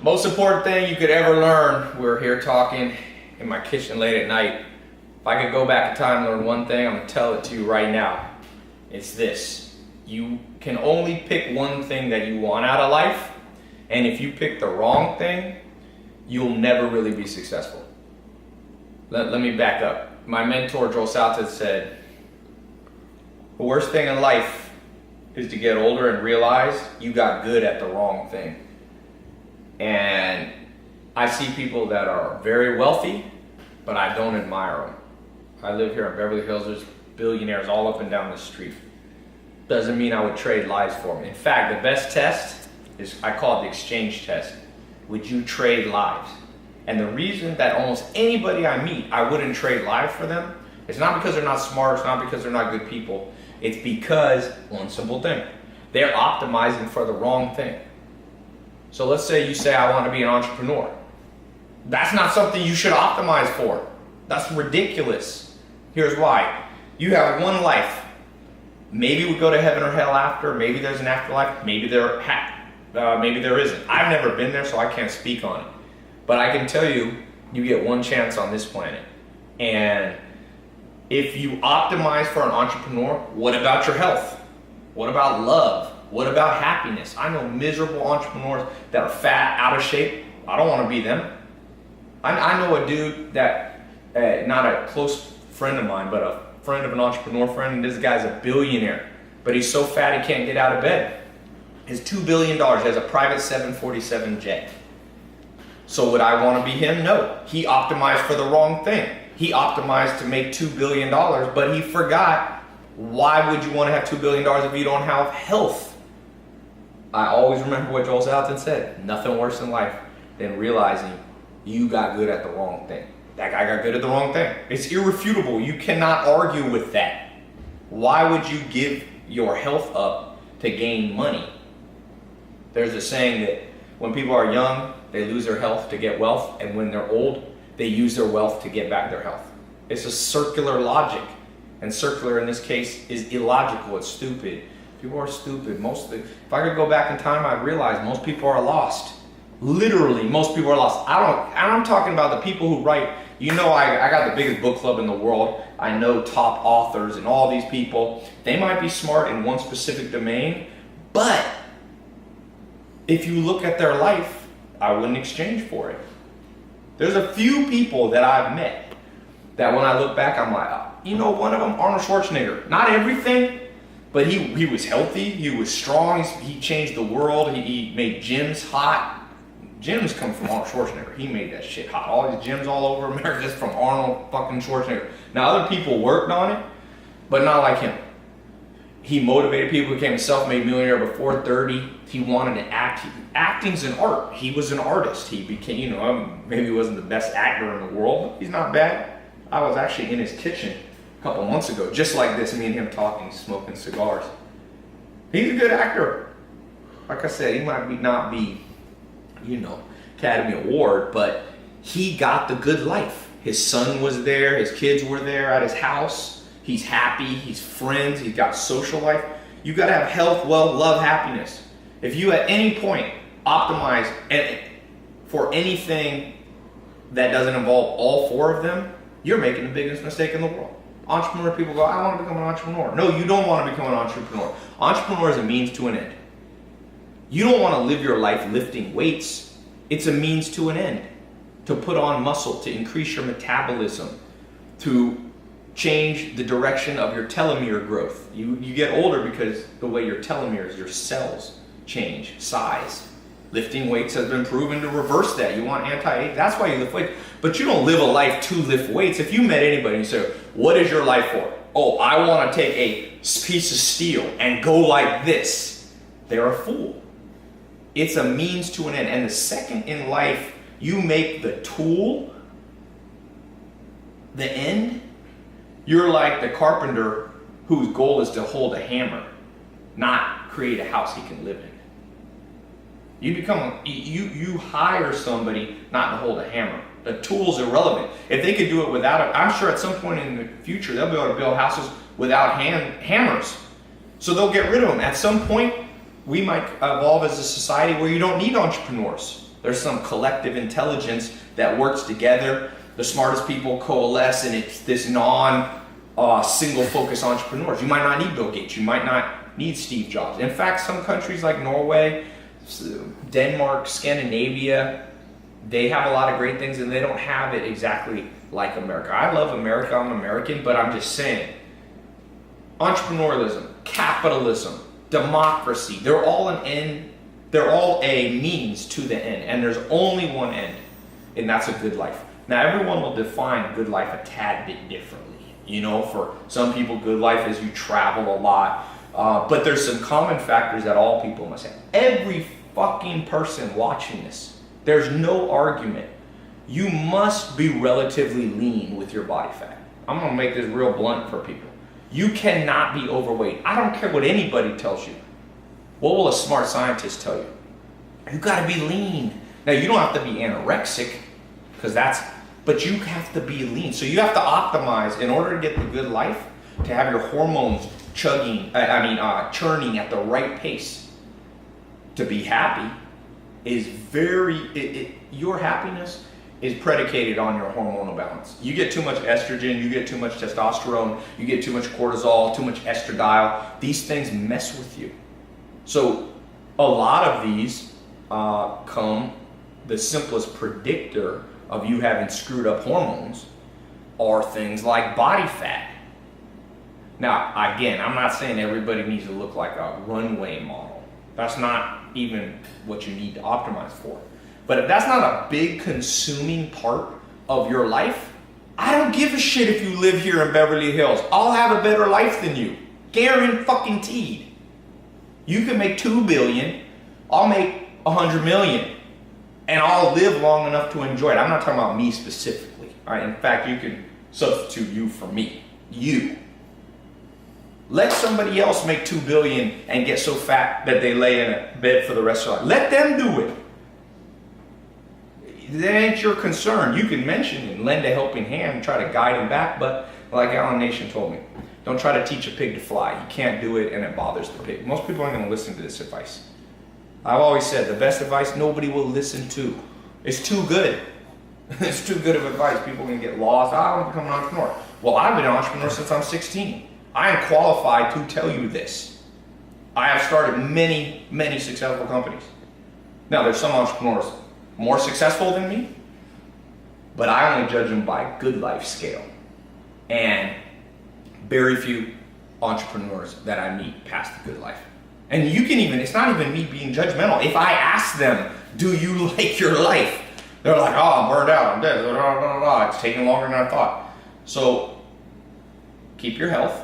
Most important thing you could ever learn, we're here talking in my kitchen late at night. If I could go back in time and learn one thing, I'm gonna tell it to you right now. It's this: you can only pick one thing that you want out of life, and if you pick the wrong thing, you'll never really be successful. Let me back up. My mentor, Joel Salted, said, the worst thing in life is to get older and realize you got good at the wrong thing. And I see people that are very wealthy, but I don't admire them. I live here in Beverly Hills. There's billionaires all up and down the street. Doesn't mean I would trade lives for them. In fact, the best test is, I call it the exchange test. Would you trade lives? And the reason that almost anybody I meet, I wouldn't trade lives for them, it's not because they're not smart, it's not because they're not good people. It's because, one simple thing, they're optimizing for the wrong thing. So let's say you say, I want to be an entrepreneur. That's not something you should optimize for. That's ridiculous. Here's why. You have one life. Maybe we go to heaven or hell after, maybe there's an afterlife, maybe there isn't. I've never been there, so I can't speak on it. But I can tell you, you get one chance on this planet. And if you optimize for an entrepreneur, what about your health? What about love? What about happiness? I know miserable entrepreneurs that are fat, out of shape. I don't want to be them. I know a dude that, not a close friend of mine, but a friend of an entrepreneur friend, and this guy's a billionaire. But he's so fat he can't get out of bed. His $2 billion, he has a private 747 jet. So would I want to be him? No. He optimized for the wrong thing. He optimized to make $2 billion, but he forgot, why would you want to have $2 billion if you don't have health? I always remember what Joel Salatin said: nothing worse in life than realizing you got good at the wrong thing. That guy got good at the wrong thing. It's irrefutable. You cannot argue with that. Why would you give your health up to gain money? There's a saying that when people are young, they lose their health to get wealth, and when they're old, they use their wealth to get back their health. It's a circular logic, and circular in this case is illogical. It's stupid. People are stupid. If I could go back in time, I'd realize most people are lost. Literally, most people are lost. I'm talking about the people who write. You know, I got the biggest book club in the world. I know top authors and all these people. They might be smart in one specific domain, but if you look at their life, I wouldn't exchange for it. There's a few people that I've met that when I look back, I'm like, one of them, Arnold Schwarzenegger. Not everything, but he was healthy, he was strong, he changed the world, he made gyms hot. Gyms come from Arnold Schwarzenegger. He made that shit hot. All these gyms all over America just from Arnold fucking Schwarzenegger. Now other people worked on it, but not like him. He motivated people, became a self-made millionaire before 30. He wanted to act. Acting's an art. He was an artist. He became, maybe he wasn't the best actor in the world, but he's not bad. I was actually in his kitchen a couple months ago, just like this, me and him talking, smoking cigars. He's a good actor. Like I said, he might not be, Academy Award, but he got the good life. His son was there, his kids were there at his house. He's happy, he's friends, he's got social life. You gotta have health, wealth, love, happiness. If you at any point optimize for anything that doesn't involve all four of them, you're making the biggest mistake in the world. Entrepreneur people go, I want to become an entrepreneur. No, you don't want to become an entrepreneur. Entrepreneur is a means to an end. You don't want to live your life lifting weights. It's a means to an end. To put on muscle, to increase your metabolism, to change the direction of your telomere growth. You get older because the way your telomeres, your cells change size. Lifting weights has been proven to reverse that. You want anti-age, that's why you lift weights. But you don't live a life to lift weights. If you met anybody and you say, what is your life for? Oh, I want to take a piece of steel and go like this. They're a fool. It's a means to an end. And the second in life you make the tool the end, you're like the carpenter whose goal is to hold a hammer, not create a house he can live in. You hire somebody not to hold a hammer. The tool's irrelevant. If they could do it without it, I'm sure at some point in the future they'll be able to build houses without hammers. So they'll get rid of them. At some point, we might evolve as a society where you don't need entrepreneurs. There's some collective intelligence that works together. The smartest people coalesce, and it's this single focus entrepreneurs. You might not need Bill Gates. You might not need Steve Jobs. In fact, some countries like Norway, Denmark, Scandinavia, they have a lot of great things, and they don't have it exactly like America. I love America. I'm American, but I'm just saying, entrepreneurialism, capitalism, democracy, they're all an end. They're all a means to the end, and there's only one end, and that's a good life. Now, everyone will define good life a tad bit differently. You know, for some people, good life is you travel a lot, but there's some common factors that all people must have. Every fucking person watching this, there's no argument. You must be relatively lean with your body fat. I'm gonna make this real blunt for people. You cannot be overweight. I don't care what anybody tells you. What will a smart scientist tell you? You gotta be lean. Now, you don't have to be anorexic, but you have to be lean. So you have to optimize in order to get the good life, to have your hormones churning at the right pace. To be happy is your happiness is predicated on your hormonal balance. You get too much estrogen, you get too much testosterone, you get too much cortisol, too much estradiol. These things mess with you. So a lot of these the simplest predictor of you having screwed up hormones are things like body fat. Now, again, I'm not saying everybody needs to look like a runway model. That's not even what you need to optimize for. But if that's not a big consuming part of your life, I don't give a shit if you live here in Beverly Hills. I'll have a better life than you. Guaranteed. You can make $2 billion, I'll make $100 million, and I'll live long enough to enjoy it. I'm not talking about me specifically. All right? In fact, you can substitute you for me. You. Let somebody else make $2 billion and get so fat that they lay in a bed for the rest of their life. Let them do it. That ain't your concern. You can mention and lend a helping hand and try to guide them back, but like Alan Nation told me, don't try to teach a pig to fly. You can't do it, and it bothers the pig. Most people aren't going to listen to this advice. I've always said the best advice nobody will listen to. It's too good. It's too good of advice. People can get lost. I want to become an entrepreneur. Well, I've been an entrepreneur since I'm 16. I am qualified to tell you this. I have started many, many successful companies. Now, there's some entrepreneurs more successful than me, but I only judge them by good life scale. And very few entrepreneurs that I meet past the good life. And you can even, it's not even me being judgmental. If I ask them, do you like your life? They're like, oh, I'm burned out, I'm dead, blah, blah, blah, blah. It's taking longer than I thought. So keep your health,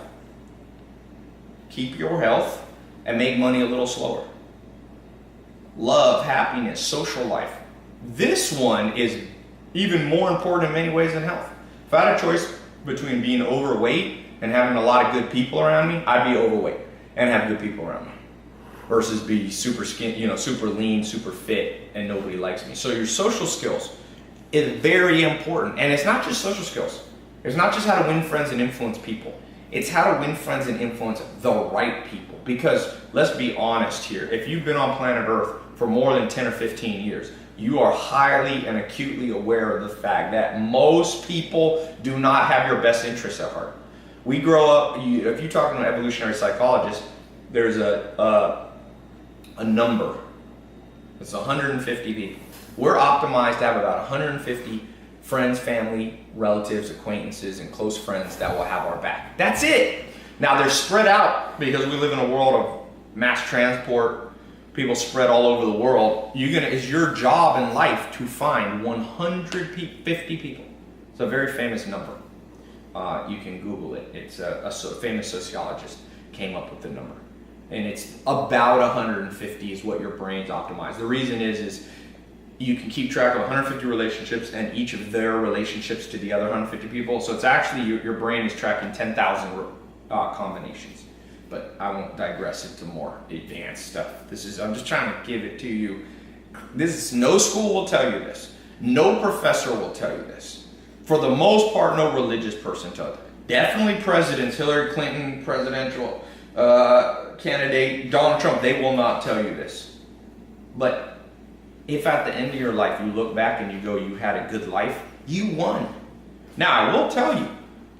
and make money a little slower. Love, happiness, social life. This one is even more important in many ways than health. If I had a choice between being overweight and having a lot of good people around me, I'd be overweight and have good people around me versus be super super lean, super fit, and nobody likes me. So your social skills is very important. And it's not just social skills. It's not just how to win friends and influence people. It's how to win friends and influence the right people. Because let's be honest here, if you've been on planet Earth for more than 10 or 15 years, you are highly and acutely aware of the fact that most people do not have your best interests at heart. We grow up, if you talk to an evolutionary psychologist, there's a number. It's 150 people. We're optimized to have about 150 friends, family, relatives, acquaintances, and close friends that will have our back. That's it. Now they're spread out because we live in a world of mass transport. People spread all over the world. It's your job in life to find 150 people. It's a very famous number. You can Google it. It's a famous sociologist came up with the number. And it's about 150 is what your brain's optimized. The reason is you can keep track of 150 relationships and each of their relationships to the other 150 people. So it's actually, your brain is tracking 10,000 combinations. But I won't digress into more advanced stuff. I'm just trying to give it to you. No school will tell you this. No professor will tell you this. For the most part, no religious person tells you. Definitely presidents, Hillary Clinton, presidential candidate, Donald Trump, they will not tell you this. But if at the end of your life you look back and you go, you had a good life, you won. Now, I will tell you,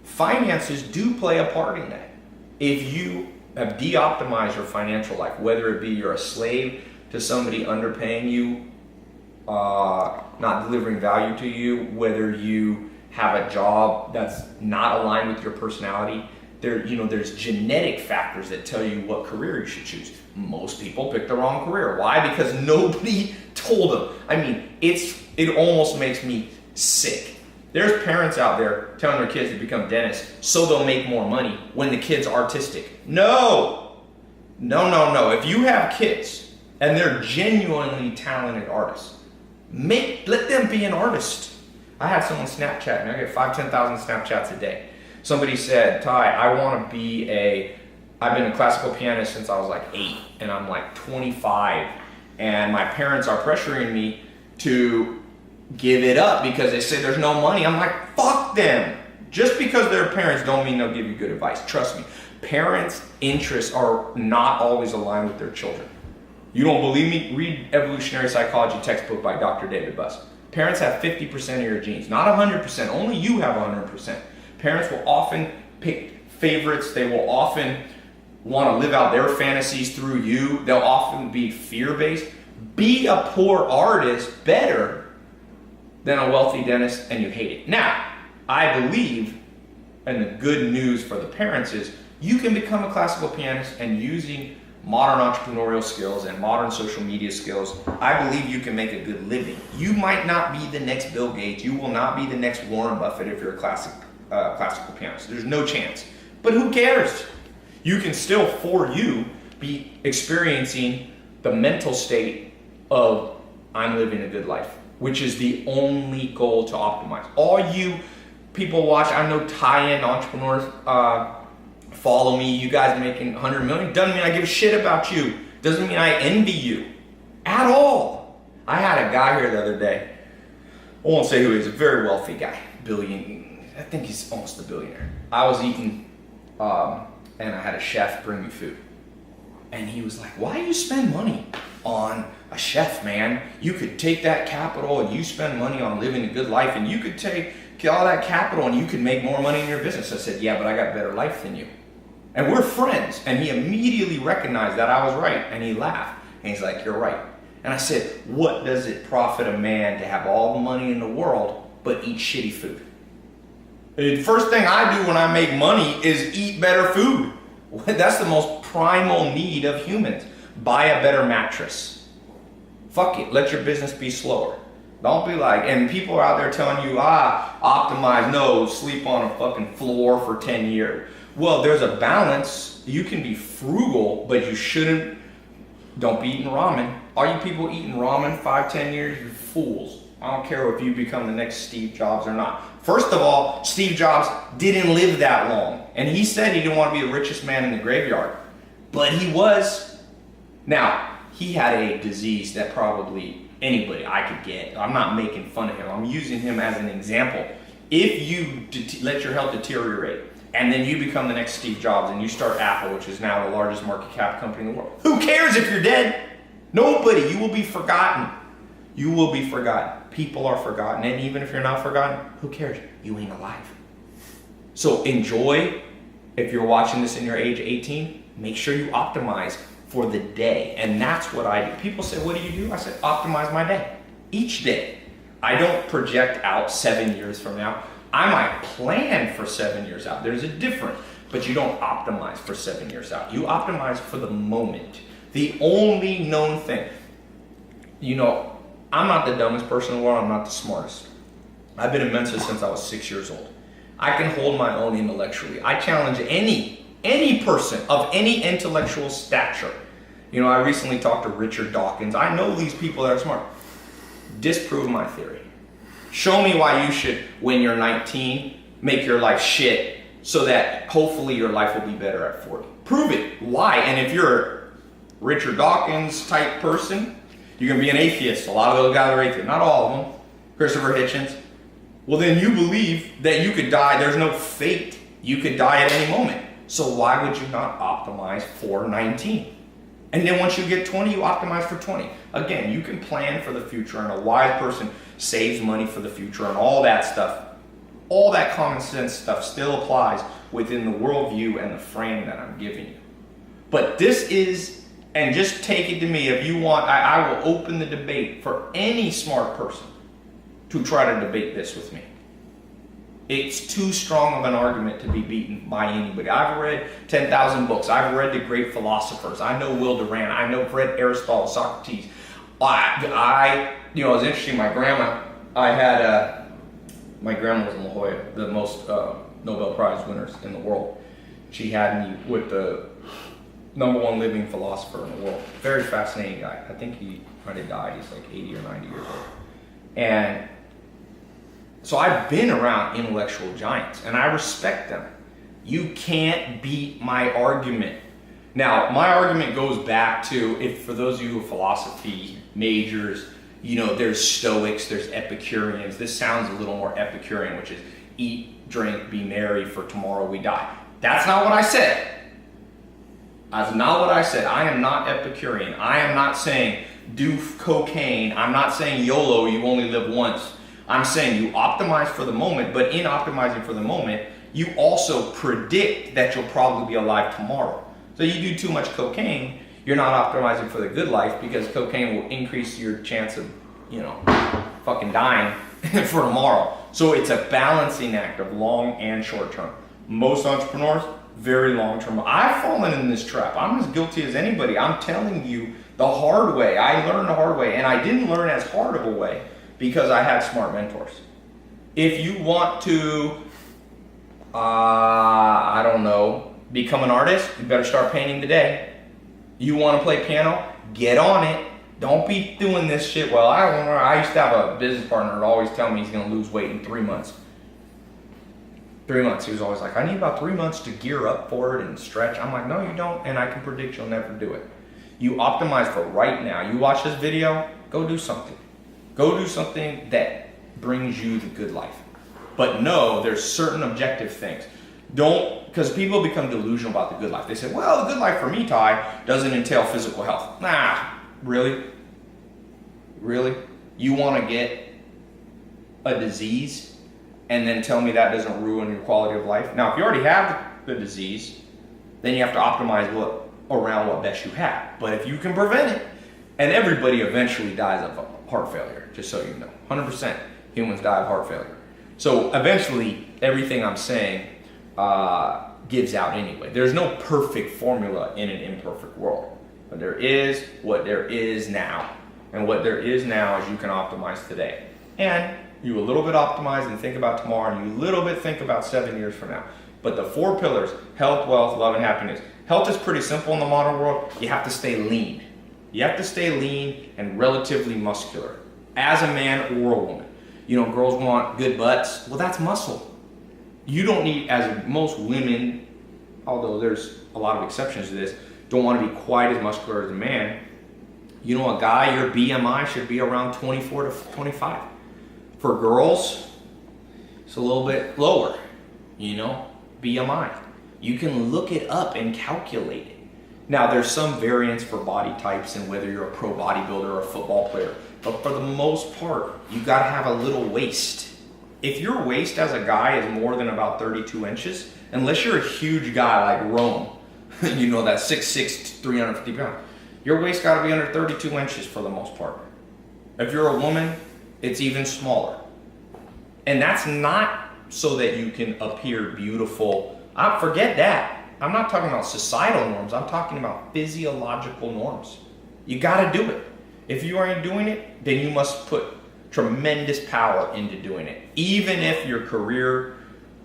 finances do play a part in that. If you have de-optimized your financial life, whether it be you're a slave to somebody underpaying you, not delivering value to you, whether you have a job that's not aligned with your personality, there's genetic factors that tell you what career you should choose. Most people pick the wrong career. Why? Because nobody told them. I mean, it almost makes me sick. There's parents out there telling their kids to become dentists so they'll make more money when the kid's artistic. No. If you have kids and they're genuinely talented artists, let them be an artist. I had someone Snapchat me. I get 5,000-10,000 Snapchats a day. Somebody said, Tai, I've been a classical pianist since I was like 8 and I'm like 25 and my parents are pressuring me to give it up because they say there's no money. I'm like, fuck them. Just because they're parents don't mean they'll give you good advice. Trust me. Parents' interests are not always aligned with their children. You don't believe me? Read Evolutionary Psychology textbook by Dr. David Buss. Parents have 50% of your genes, not 100%. Only you have 100%. Parents will often pick favorites. They will often want to live out their fantasies through you. They'll often be fear-based. Be a poor artist better than a wealthy dentist and you hate it. Now, I believe, and the good news for the parents is, you can become a classical pianist and using modern entrepreneurial skills and modern social media skills, I believe you can make a good living. You might not be the next Bill Gates. You will not be the next Warren Buffett if you're a classical pianist. There's no chance. But who cares? You can still, for you, be experiencing the mental state of I'm living a good life, which is the only goal to optimize. All you people watch, I know tie-in entrepreneurs follow me, you guys making 100 million, doesn't mean I give a shit about you. Doesn't mean I envy you at all. I had a guy here the other day, I won't say who he is, a very wealthy guy, I think he's almost a billionaire. I was eating, and I had a chef bring me food. And he was like, why do you spend money on a chef, man? You could take that capital and you spend money on living a good life and you could take all that capital and you could make more money in your business. I said, yeah, but I got a better life than you. And we're friends. And he immediately recognized that I was right. And he laughed. And he's like, you're right. And I said, what does it profit a man to have all the money in the world but eat shitty food? The first thing I do when I make money is eat better food. That's the most primal need of humans. Buy a better mattress. Fuck it. Let your business be slower. Don't be like, and people are out there telling you, optimize, no, sleep on a fucking floor for 10 years. Well, there's a balance. You can be frugal, but you shouldn't, don't be eating ramen. All you people eating ramen 5-10 years, you're fools. I don't care if you become the next Steve Jobs or not. First of all, Steve Jobs didn't live that long. And he said he didn't want to be the richest man in the graveyard. But he was. Now, he had a disease that probably anybody I could get. I'm not making fun of him. I'm using him as an example. If you let your health deteriorate and then you become the next Steve Jobs and you start Apple, which is now the largest market cap company in the world, who cares if you're dead? Nobody. You will be forgotten. You will be forgotten. People are forgotten. And even if you're not forgotten, who cares? You ain't alive. So enjoy. If you're watching this in your age 18, make sure you optimize for the day. And that's what I do. People say, what do you do? I said, optimize my day. Each day. I don't project out 7 years from now. I might plan for 7 years out. There's a difference. But you don't optimize for 7 years out. You optimize for the moment. The only known thing. I'm not the dumbest person in the world. I'm not the smartest. I've been a mentor since I was 6 years old. I can hold my own intellectually. I challenge any person of any intellectual stature. I recently talked to Richard Dawkins. I know these people that are smart. Disprove my theory. Show me why you should, when you're 19, make your life shit so that hopefully your life will be better at 40. Prove it. Why? And if you're a Richard Dawkins type person, you can be an atheist. A lot of those guys are atheists. Not all of them. Christopher Hitchens. Well, then you believe that you could die. There's no fate. You could die at any moment. So why would you not optimize for 19? And then once you get 20, you optimize for 20. Again, you can plan for the future, and a wise person saves money for the future and all that stuff. All that common sense stuff still applies within the worldview and the frame that I'm giving you. But this is, and just take it to me, if you want, I will open the debate for any smart person to try to debate this with me. It's too strong of an argument to be beaten by anybody. I've read 10,000 books. I've read the great philosophers. I know Will Durant. I know read Aristotle, Socrates. It was interesting. My grandma was in La Jolla, the most Nobel Prize winners in the world. She had me with the #1 living philosopher in the world. Very fascinating guy. I think he might have died. He's like 80 or 90 years old. And so I've been around intellectual giants, and I respect them. You can't beat my argument. Now, my argument goes back to, if for those of you who are philosophy majors, there's Stoics, there's Epicureans. This sounds a little more Epicurean, which is eat, drink, be merry, for tomorrow we die. That's not what I said. That's not what I said. I am not Epicurean. I am not saying do cocaine. I'm not saying YOLO, you only live once. I'm saying you optimize for the moment, but in optimizing for the moment, you also predict that you'll probably be alive tomorrow. So you do too much cocaine, you're not optimizing for the good life, because cocaine will increase your chance of, fucking dying for tomorrow. So it's a balancing act of long and short term. Most entrepreneurs, very long term. I've fallen in this trap. I'm as guilty as anybody. I'm telling you the hard way. I learned the hard way, and I didn't learn as hard of a way because I had smart mentors. If you want to, become an artist, you better start painting today. You want to play piano? Get on it. Don't be doing this shit. Well, I used to have a business partner who always tell me he's going to lose weight in 3 months. 3 months. He was always like, I need about 3 months to gear up for it and stretch. I'm like, no, you don't, and I can predict you'll never do it. You optimize for right now. You watch this video, go do something. Go do something that brings you the good life. But no, there's certain objective things. Because people become delusional about the good life. They say, well, the good life for me, Tai, doesn't entail physical health. Nah, really? Really? You want to get a disease and then tell me that doesn't ruin your quality of life? Now, if you already have the disease, then you have to optimize around what best you have. But if you can prevent it, and everybody eventually dies of heart failure, just so you know. 100% humans die of heart failure. So eventually, everything I'm saying gives out anyway. There's no perfect formula in an imperfect world. But there is what there is now. And what there is now is you can optimize today. And you a little bit optimize and think about tomorrow, and you a little bit think about 7 years from now. But the 4 pillars, health, wealth, love, and happiness. Health is pretty simple in the modern world. You have to stay lean. You have to stay lean and relatively muscular as a man or a woman. Girls want good butts. Well, that's muscle. You don't need, as most women, although there's a lot of exceptions to this, don't want to be quite as muscular as a man. A guy, your BMI should be around 24 to 25. For girls, it's a little bit lower, BMI. You can look it up and calculate it. Now, there's some variance for body types and whether you're a pro bodybuilder or a football player. But for the most part, you got to have a little waist. If your waist as a guy is more than about 32 inches, unless you're a huge guy like Rome, that 6'6", 350 pounds, your waist got to be under 32 inches for the most part. If you're a woman, it's even smaller. And that's not so that you can appear beautiful. Forget that. I'm not talking about societal norms. I'm talking about physiological norms. You got to do it. If you aren't doing it, then you must put tremendous power into doing it. Even if your career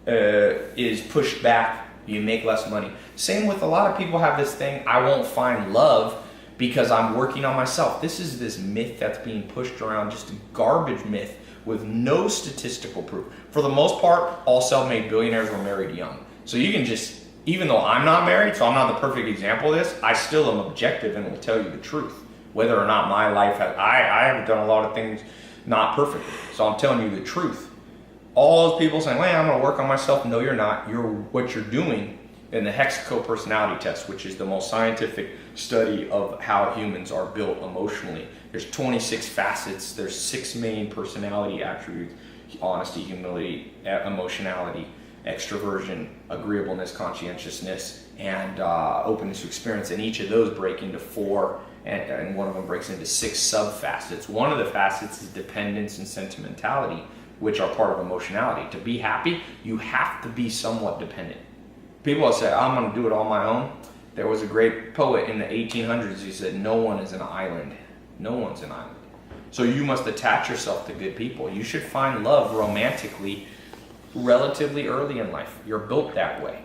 is pushed back, you make less money. Same with a lot of people have this thing, I won't find love because I'm working on myself. This is this myth that's being pushed around, just a garbage myth with no statistical proof. For the most part, all self-made billionaires were married young. So you can just, even though I'm not married, so I'm not the perfect example of this, I still am objective and will tell you the truth. Whether or not my life has, I have done a lot of things not perfectly. So I'm telling you the truth. All those people saying, well, I'm gonna work on myself. No, you're not. What you're doing in the hexaco personality test, which is the most scientific study of how humans are built emotionally. There's 26 facets. There's 6 main personality attributes: honesty, humility, emotionality, extroversion, agreeableness, conscientiousness, and openness to experience. And each of those break into 4, and one of them breaks into 6 sub-facets. One of the facets is dependence and sentimentality, which are part of emotionality. To be happy, you have to be somewhat dependent. People will say, I'm going to do it on my own. There was a great poet in the 1800s. He said, no one is an island. No one's an island. So you must attach yourself to good people. You should find love romantically relatively early in life. You're built that way.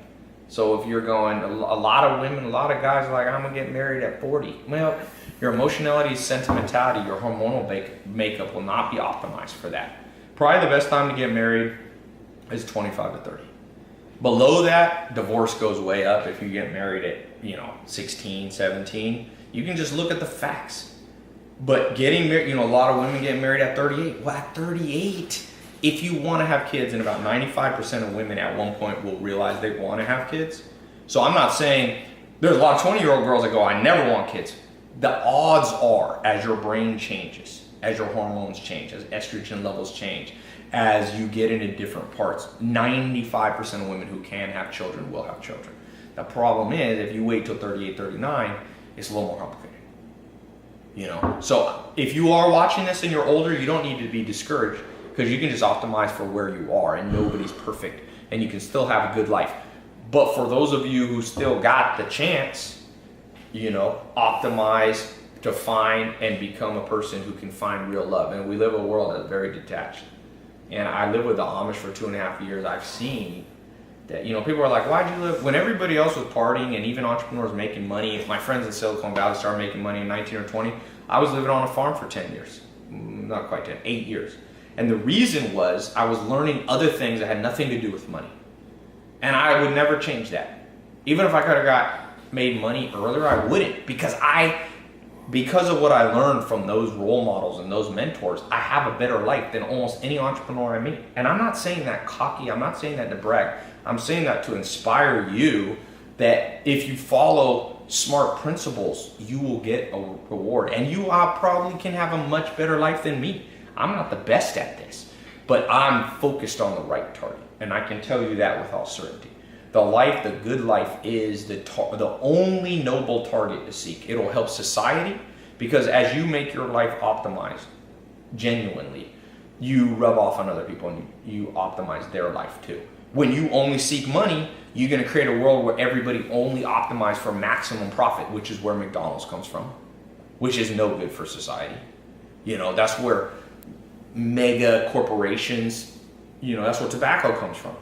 So if you're going, a lot of women, a lot of guys are like, I'm going to get married at 40. Well, your emotionality, sentimentality, your hormonal makeup will not be optimized for that. Probably the best time to get married is 25 to 30. Below that, divorce goes way up if you get married at 16, 17. You can just look at the facts. But getting married, a lot of women get married at 38. Well, at 38, if you want to have kids, and about 95% of women at one point will realize they want to have kids. So I'm not saying, there's a lot of 20-year-old girls that go, I never want kids. The odds are, as your brain changes, as your hormones change, as estrogen levels change, as you get into different parts, 95% of women who can have children will have children. The problem is, if you wait till 38, 39, it's a little more complicated. So if you are watching this and you're older, you don't need to be discouraged, because you can just optimize for where you are, and nobody's perfect, and you can still have a good life. But for those of you who still got the chance, optimize to find and become a person who can find real love. And we live in a world that's very detached. And I lived with the Amish for 2.5 years. I've seen that, people are like, why'd you live? When everybody else was partying and even entrepreneurs making money, if my friends in Silicon Valley started making money in 19 or 20, I was living on a farm for 10 years. Not quite 10, 8 years. And the reason was I was learning other things that had nothing to do with money. And I would never change that. Even if I could have made money earlier, I wouldn't, because of what I learned from those role models and those mentors, I have a better life than almost any entrepreneur I meet. And I'm not saying that cocky, I'm not saying that to brag. I'm saying that to inspire you that if you follow smart principles, you will get a reward. And you probably can have a much better life than me. I'm not the best at this, but I'm focused on the right target. And I can tell you that with all certainty. The good life is the only noble target to seek. It'll help society, because as you make your life optimized, genuinely, you rub off on other people and you optimize their life too. When you only seek money, you're going to create a world where everybody only optimizes for maximum profit, which is where McDonald's comes from, which is no good for society. That's where mega corporations, that's where tobacco comes from.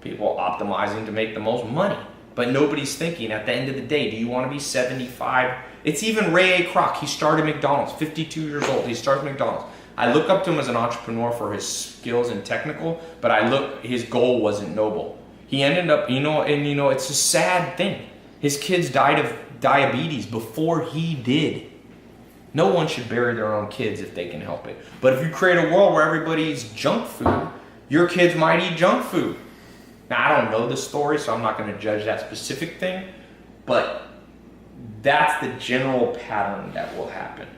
People optimizing to make the most money, but nobody's thinking at the end of the day, do you want to be 75? It's even Ray A. Kroc. He started McDonald's, 52 years old. He started McDonald's. I look up to him as an entrepreneur for his skills and technical, but his goal wasn't noble. He ended up, it's a sad thing. His kids died of diabetes before he did. No one should bury their own kids if they can help it. But if you create a world where everybody eats junk food, your kids might eat junk food. Now, I don't know the story, so I'm not going to judge that specific thing, but that's the general pattern that will happen.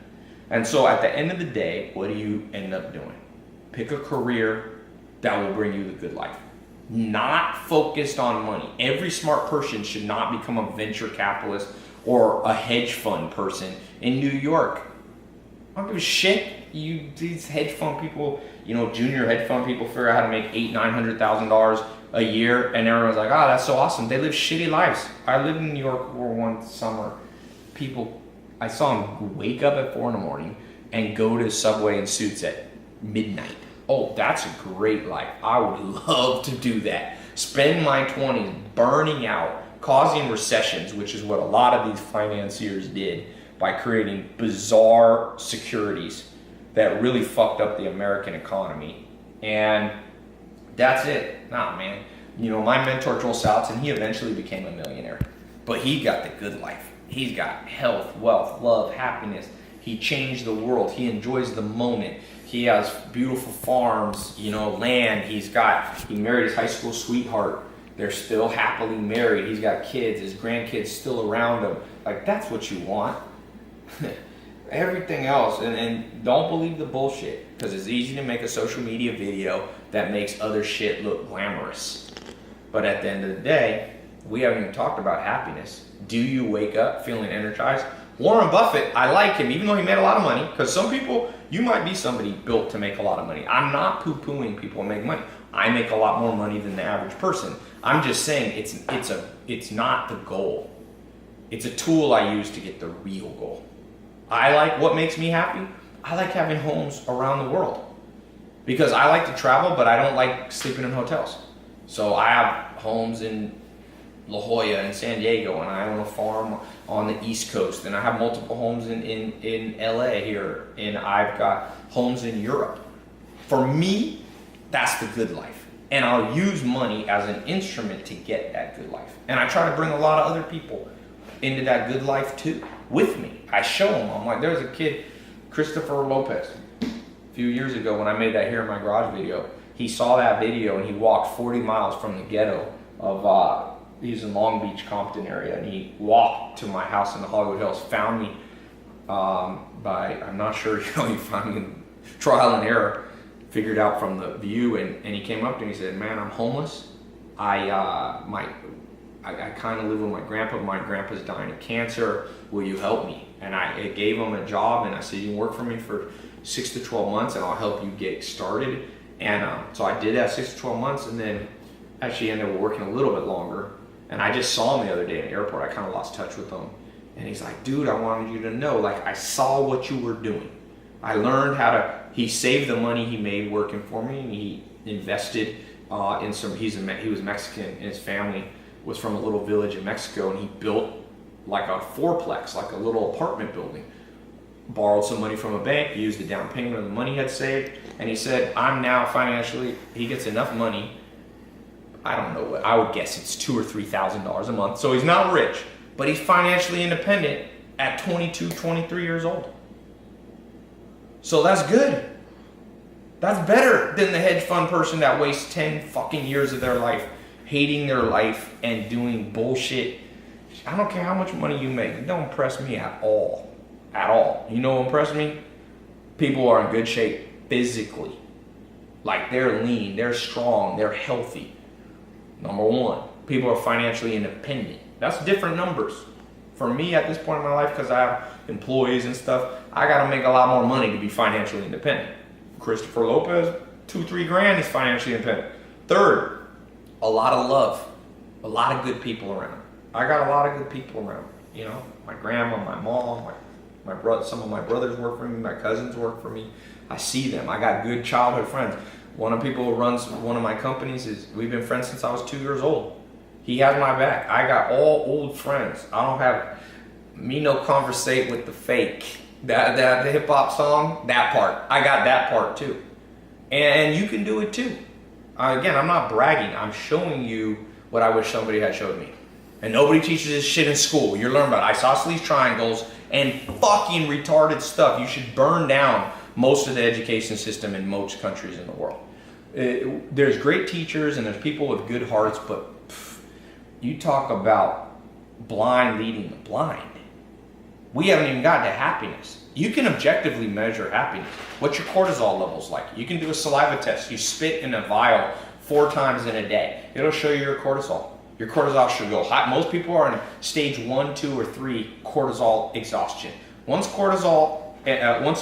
And so at the end of the day, what do you end up doing? Pick a career that will bring you the good life. Not focused on money. Every smart person should not become a venture capitalist or a hedge fund person in New York. I don't give a shit. These hedge fund people, junior hedge fund people figure out how to make $800,000-$900,000 a year, and everyone's like, oh, that's so awesome. They live shitty lives. I lived in New York for one summer. I saw them wake up at 4 a.m. and go to Subway in suits at midnight. Oh, that's a great life. I would love to do that. Spend my 20s burning out, causing recessions, which is what a lot of these financiers did by creating bizarre securities that really fucked up the American economy. And that's it. Nah, man. My mentor, Joel Salatin, he eventually became a millionaire. But he got the good life. He's got health, wealth, love, happiness. He changed the world. He enjoys the moment. He has beautiful farms, land. He married his high school sweetheart. They're still happily married. He's got kids. His grandkids still around him. Like, that's what you want. Everything else, and don't believe the bullshit, because it's easy to make a social media video that makes other shit look glamorous. But at the end of the day, we haven't even talked about happiness. Do you wake up feeling energized? Warren Buffett, I like him, even though he made a lot of money, because some people, you might be somebody built to make a lot of money. I'm not poo-pooing people who make money. I make a lot more money than the average person. I'm just saying it's not the goal. It's a tool I use to get the real goal. I like what makes me happy. I like having homes around the world, because I like to travel, but I don't like sleeping in hotels. So I have homes in La Jolla and San Diego, and I own a farm on the East Coast, and I have multiple homes in LA here, and I've got homes in Europe. For me, that's the good life. And I'll use money as an instrument to get that good life. And I try to bring a lot of other people into that good life too, with me. I show them. I'm like, there's a kid, Christopher Lopez, a few years ago when I made that Here in My Garage video. He saw that video and he walked 40 miles from the ghetto of, he's in Long Beach, Compton area, and he walked to my house in the Hollywood Hills, found me I'm not sure, he found me in trial and error, figured out from the view, and he came up to me and he said, man, I'm homeless. I kind of live with my grandpa. My grandpa's dying of cancer. Will you help me? And I gave him a job, and I said, you can work for me for 6 to 12 months, and I'll help you get started. And so I did that 6 to 12 months, and then actually ended up working a little bit longer. And I just saw him the other day in the airport. I kind of lost touch with him. And he's like, dude, I wanted you to know, like, I saw what you were doing. I learned how to, he saved the money he made working for me, and he invested in some, he was Mexican, and his family was from a little village in Mexico, and he built like a fourplex, like a little apartment building. Borrowed some money from a bank, used the down payment of the money he had saved, and he said, I'm now financially, he gets enough money, I don't know what, I would guess it's $2,000 or $3,000 a month, so he's not rich, but he's financially independent at 22, 23 years old. So that's good. That's better than the hedge fund person that wastes 10 fucking years of their life hating their life and doing bullshit. I don't care how much money you make. It don't impress me at all. At all. You know what impressed me? People are in good shape physically. Like, they're lean, they're strong, they're healthy. Number one, people are financially independent. That's different numbers. For me at this point in my life, because I have employees and stuff, I got to make a lot more money to be financially independent. Christopher Lopez, $2-3 grand is financially independent. Third, a lot of love, a lot of good people around. I got a lot of good people around. You know, my grandma, my mom, my brother. Some of my brothers work for me. My cousins work for me. I see them. I got good childhood friends. One of the people who runs one of my companies we've been friends since I was 2 years old. He has my back. I got all old friends. I don't have me no conversate with the fake. That the hip hop song, that part. I got that part too. And you can do it too. Again, I'm not bragging. I'm showing you what I wish somebody had showed me. And nobody teaches this shit in school. You're learning about isosceles triangles and fucking retarded stuff. You should burn down most of the education system in most countries in the world. There's great teachers and there's people with good hearts, but you talk about blind leading the blind. We haven't even gotten to happiness. You can objectively measure happiness. What's your cortisol levels like? You can do a saliva test. You spit in a vial 4 times in a day. It'll show you your cortisol. Your cortisol should go high. Most people are in stage 1, 2, or 3 cortisol exhaustion. Once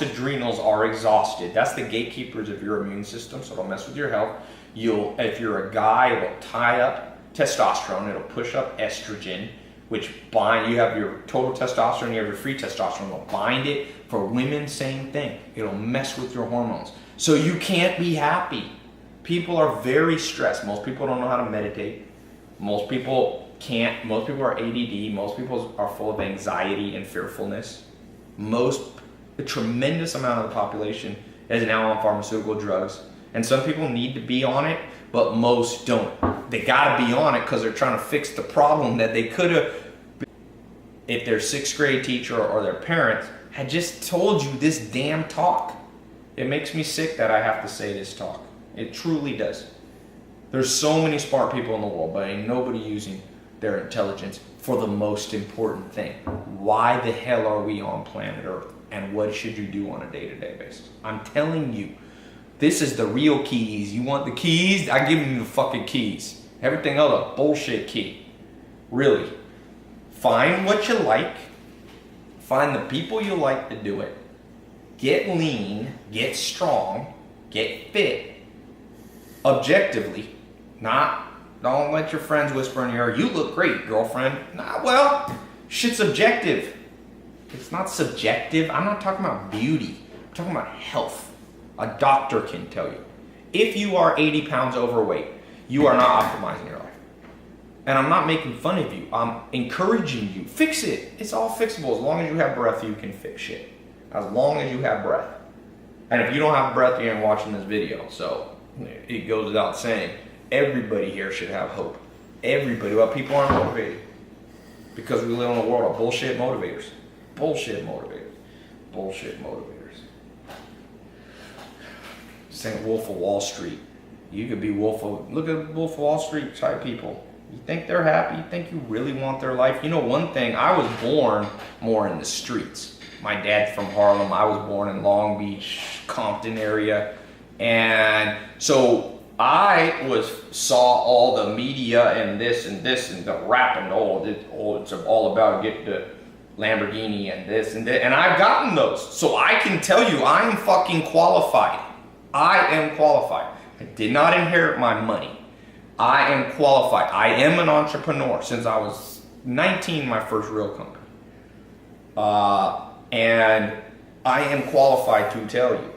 adrenals are exhausted, that's the gatekeepers of your immune system, so it'll mess with your health. If you're a guy, it'll tie up testosterone. It'll push up estrogen, which you have your total testosterone, you have your free testosterone. It'll bind it. For women, same thing. It'll mess with your hormones. So you can't be happy. People are very stressed. Most people don't know how to meditate. Most people can't. Most people are ADD. Most people are full of anxiety and fearfulness. A tremendous amount of the population is now on pharmaceutical drugs. And some people need to be on it, but most don't. They gotta be on it because they're trying to fix the problem that they could have, if their 6th grade teacher or their parents had just told you this damn talk. It makes me sick that I have to say this talk. It truly does. There's so many smart people in the world, but ain't nobody using their intelligence for the most important thing. Why the hell are we on planet Earth? And what should you do on a day-to-day basis? I'm telling you, this is the real keys. You want the keys? I give you the fucking keys. Everything else a bullshit key. Really. Find what you like. Find the people you like to do it. Get lean. Get strong. Get fit. Objectively. Don't let your friends whisper in your ear, you look great, girlfriend. Nah, well, shit's objective. It's not subjective. I'm not talking about beauty. I'm talking about health. A doctor can tell you. If you are 80 pounds overweight, you are not optimizing your life. And I'm not making fun of you. I'm encouraging you. Fix it. It's all fixable. As long as you have breath, you can fix shit. As long as you have breath. And if you don't have breath, you ain't watching this video. So it goes without saying. Everybody here should have hope. Everybody. Well, people aren't motivated. Because we live in a world of bullshit motivators. Bullshit motivators. Bullshit motivators. Saying Wolf of Wall Street. You could be look at Wolf of Wall Street type people. You think they're happy? You think you really want their life? You know one thing, I was born more in the streets. My dad's from Harlem. I was born in Long Beach, Compton area. And so I saw all the media and this and the rap and it's all about getting the Lamborghini and this and that. And I've gotten those. So I can tell you I am fucking qualified. I am qualified. I did not inherit my money. I am qualified. I am an entrepreneur since I was 19, my first real company. And I am qualified to tell you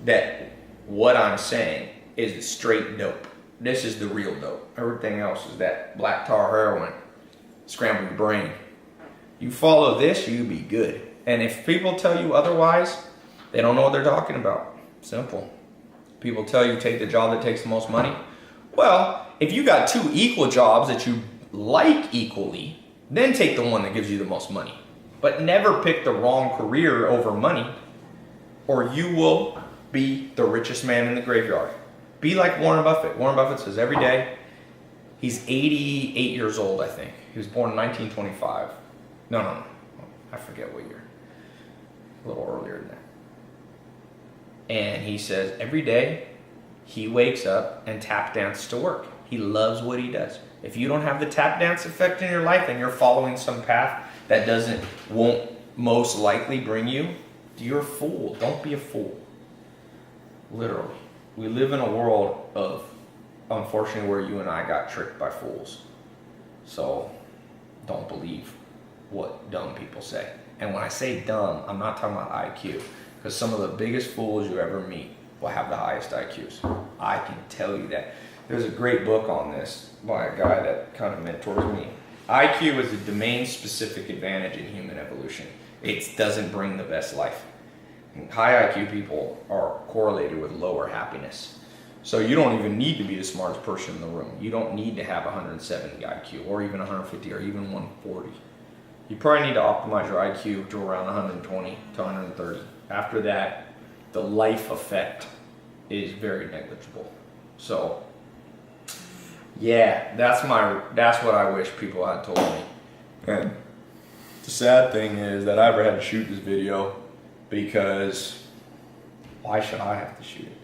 that what I'm saying is straight dope. This is the real dope. Everything else is that black tar heroin, scramble your brain. You follow this, you be good. And if people tell you otherwise, they don't know what they're talking about. Simple. People tell you take the job that takes the most money. Well, if you got two equal jobs that you like equally, then take the one that gives you the most money. But never pick the wrong career over money, or you will be the richest man in the graveyard. Be like Warren Buffett. Warren Buffett says every day, he's 88 years old, I think. He was born in 1925. No. I forget what year. A little earlier than that. And he says every day, he wakes up and tap dances to work. He loves what he does. If you don't have the tap dance effect in your life and you're following some path that won't most likely bring you, you're a fool. Don't be a fool. Literally. We live in a world of, unfortunately, where you and I got tricked by fools. So don't believe what dumb people say. And when I say dumb, I'm not talking about IQ. Because some of the biggest fools you ever meet will have the highest IQs. I can tell you that. There's a great book on this by a guy that kind of mentors me. IQ is a domain-specific advantage in human evolution. It doesn't bring the best life. And high IQ people are correlated with lower happiness. So you don't even need to be the smartest person in the room. You don't need to have 170 IQ or even 150 or even 140. You probably need to optimize your IQ to around 120 to 130. After that, the life effect is very negligible. So, yeah, that's what I wish people had told me. And the sad thing is that I ever had to shoot this video because why should I have to shoot it?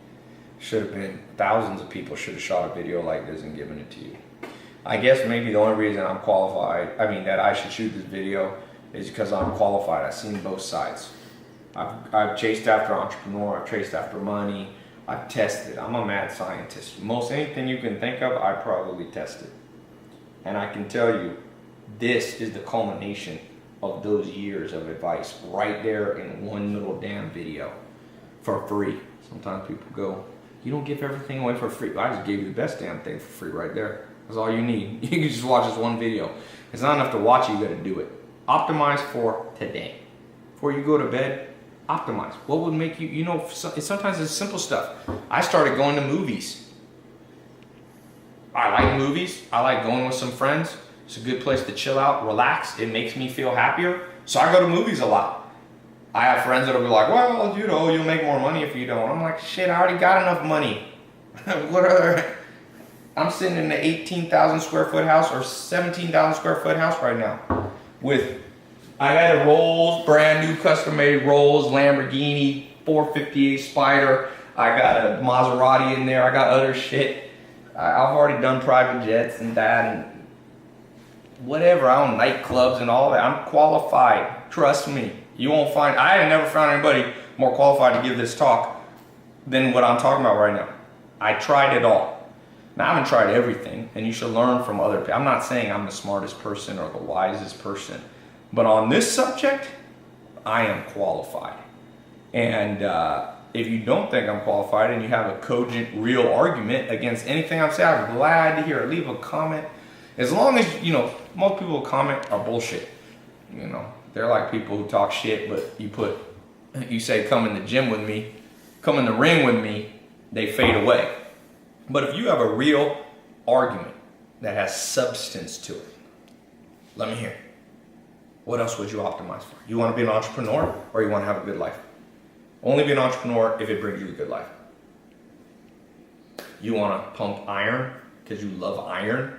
Should have been thousands of people should have shot a video like this and given it to you. I guess maybe the only reason I'm qualified, that I should shoot this video is because I'm qualified. I've seen both sides. I've chased after entrepreneur, I've chased after money, I've tested. I'm a mad scientist. Most anything you can think of, I probably tested. And I can tell you, this is the culmination of those years of advice right there in one little damn video for free. Sometimes people go, you don't give everything away for free. I just gave you the best damn thing for free right there. That's all you need. You can just watch this one video. It's not enough to watch it, you gotta do it. Optimize for today. Before you go to bed, optimize. What would make you, sometimes it's simple stuff. I started going to movies. I like movies. I like going with some friends. It's a good place to chill out, relax. It makes me feel happier. So I go to movies a lot. I have friends that'll be like, well, you'll make more money if you don't. I'm like, shit, I already got enough money. What other? I'm sitting in an 18,000 square foot house or 17,000 square foot house right now with, I got a Rolls, brand new custom made Rolls, Lamborghini, 458 Spider. I got a Maserati in there. I got other shit. I've already done private jets and that and whatever. I own nightclubs and all that. I'm qualified. Trust me. You won't find, I have never found anybody more qualified to give this talk than what I'm talking about right now. I tried it all. Now, I haven't tried everything, and you should learn from other people. I'm not saying I'm the smartest person or the wisest person, but on this subject, I am qualified. And if you don't think I'm qualified and you have a cogent, real argument against anything I'm saying, I'm glad to hear it. Leave a comment. As long as, you know, most people who comment are bullshit. You know, they're like people who talk shit, but you say, come in the gym with me, come in the ring with me, they fade away. But if you have a real argument that has substance to it, let me hear. What else would you optimize for? You want to be an entrepreneur or you want to have a good life? Only be an entrepreneur if it brings you a good life. You want to pump iron because you love iron?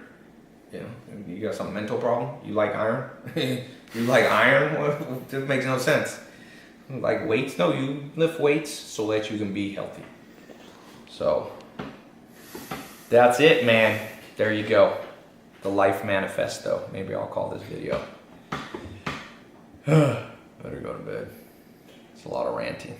You know, you got some mental problem? You like iron? You like iron? Well, it makes no sense. Like weights? No, you lift weights so that you can be healthy. So, that's it, man. There you go. The Life Manifesto. Maybe I'll call this video. Better go to bed. It's a lot of ranting.